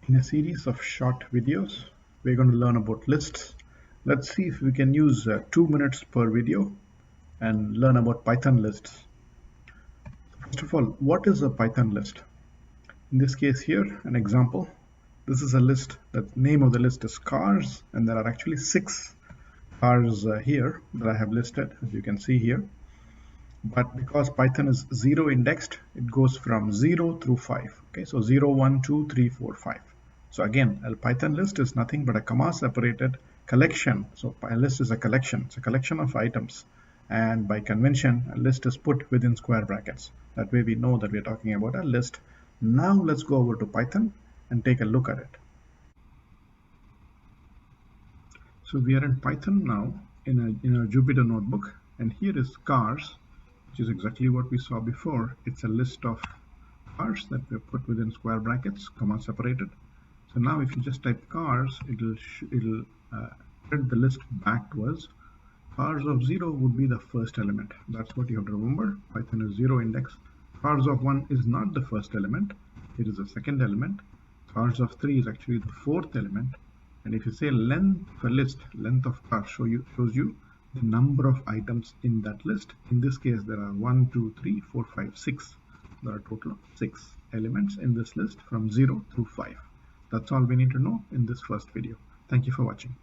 In a series of short videos, we're going to learn about lists. Let's see if we can use 2 minutes per video and learn about Python lists. First of all, what is a Python list? In this case here, an example. This is a list. The name of the list is cars, and there are actually 6 cars here that I have listed, as you can see here. But because Python is 0 indexed, it goes from 0 through 5. Okay, so 0, 1, 2, 3, 4, 5. So again, a Python list is nothing but a comma separated collection. So a list is a collection. It's a collection of items. And by convention, a list is put within square brackets. That way we know that we're talking about a list. Now let's go over to Python and take a look at it. So we are in Python now in a Jupyter notebook, and here is cars, which is exactly what we saw before. It's a list of cars that we put within square brackets, comma separated. So now if you just type cars, it'll print the list back to us. Cars of 0 would be the first element. That's what you have to remember. Python is 0 index. Cars of 1 is not the first element. It is the second element. Cars of 3 is actually the fourth element. And if you say length of a list, length of cars shows you the number of items in that list. In this case, there are 1, 2, 3, 4, 5, 6. There are a total of 6 elements in this list from 0 through 5. That's all we need to know in this first video. Thank you for watching.